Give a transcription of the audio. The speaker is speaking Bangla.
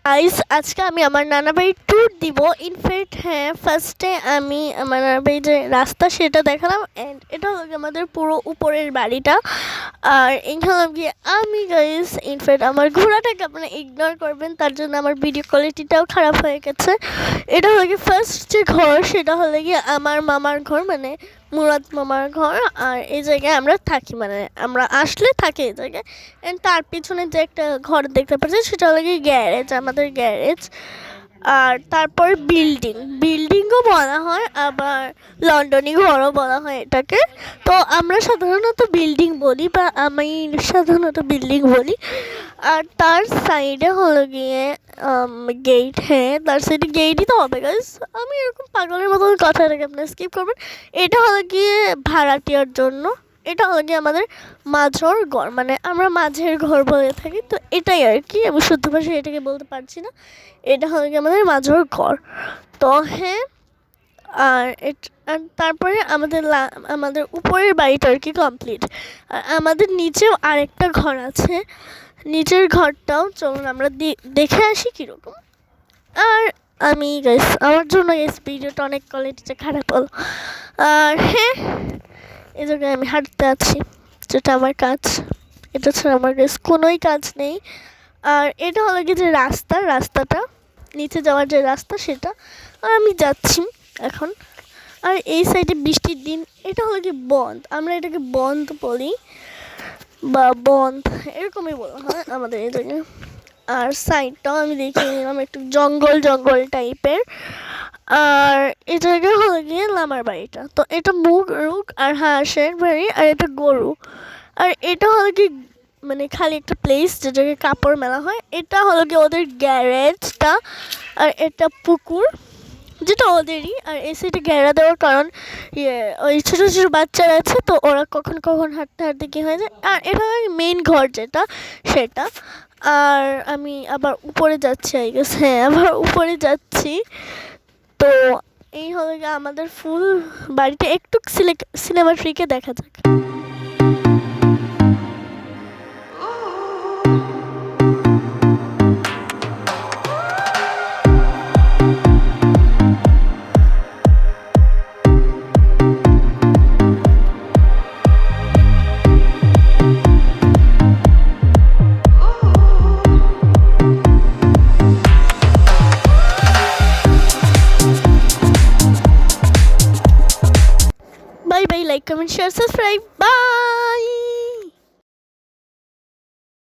গাইস আজকে আমি আমার নানা বাড়ির ট্যুর দিব। ইনফ্যাক্ট হ্যাঁ, ফার্স্টে আমি আমার নানা বাড়ির যে রাস্তা সেটা দেখালাম, অ্যান্ড এটা হলো গিয়ে আমাদের পুরো উপরের বাড়িটা। আর এইখানে হলো গিয়ে আমি গাইস, ইনফ্যাক্ট আমার ঘোড়াটাকে আপনারা ইগনোর করবেন, তার জন্য আমার ভিডিও কোয়ালিটিটাও খারাপ হয়ে গেছে। এটা হলো গিয়ে ফার্স্ট যে ঘর সেটা হলো গিয়ে আমার মামার ঘর, মানে মুরাদ মামার ঘর। আর এই জায়গায় আমরা থাকি, মানে আমরা আসলে থাকি এই জায়গায়। অ্যান্ড তার পিছনে যে একটা ঘর দেখতে পাচ্ছি সেটা হলো গিয়ে গ্যারেজ, আমাদের গ্যারেজ। আর তারপর বিল্ডিংও বলা হয়, আবার লন্ডনি ঘরও বলা হয় এটাকে। তো আমরা সাধারণত বিল্ডিং বলি, বা আমি সাধারণত বিল্ডিং বলি। আর তার সাইডে হলো গিয়ে গেট। হ্যাঁ, তার সাইডে গেটই তো হবে গাইস। আমি এরকম পাগলের মতন কথা রেখে আপনার স্কিপ করবেন। এটা হলো গিয়ে ভাড়াটিয়ার জন্য। এটা হলো গিয়ে আমাদের মাঝর ঘর, মানে আমরা মাঝের ঘর বলে থাকি। তো এটাই আর কি, আমি শুদ্ধ ভাষায় এটাকে বলতে পারছি না। এটা হলো গিয়ে আমাদের মাঝর ঘর। তো হ্যাঁ, আর তারপরে আমাদের উপরের বাড়িটা আর কি কমপ্লিট। আর আমাদের নিচেও আরেকটা ঘর আছে। নিচের ঘরটাও চলুন আমরা দেখে আসি কীরকম। আর আমি গাইস, আমার জন্য ভিডিওটা অনেক কোয়ালিটিটা খারাপ হলো। আর হ্যাঁ, এই জায়গায় আমি হাঁটতে আছি, যেটা আমার কাজ। এটা ছাড়া আমার কাছে কোনোই কাজ নেই। আর এটা হলো কি যে রাস্তাটা নিচে যাওয়ার যে রাস্তা সেটা, আর আমি যাচ্ছি এখন। আর এই সাইডে বৃষ্টির দিন, এটা হলো কি বন্ধ, আমরা এটাকে বন্ধ বলি বা বন্ধ এরকমই বলা হয় আমাদের এই জায়গায়। আর সাইডটাও আমি দেখে নিলাম একটু জঙ্গল টাইপের। আর এই জায়গায় হলো গিয়ে লামার বাড়িটা। তো এটা মুরগ আর হাঁসের বাড়ি, আর এটা গরু। আর এটা হলো কি মানে খালি একটা প্লেস যে জায়গায় কাপড় মেলা হয়। এটা হলো গিয়ে ওদের গ্যারেজটা। আর এটা পুকুর, যেটা ওদেরই। আর এই সাইডে ঘেরা দেওয়ার কারণ ওই ছোটো ছোটো বাচ্চারা আছে, তো ওরা কখন হাঁটতে কী হয়ে যায়। আর এটা মেইন ঘর যেটা সেটা। আর আমি আবার উপরে যাচ্ছি, আই গেস। হ্যাঁ, আবার উপরে যাচ্ছি। তো এই হলো গিয়ে আমাদের ফুল বাড়িটা। একটু সিনেমাট্রিকে দেখা যাক। Bye bye, like, comment, share, subscribe. Bye.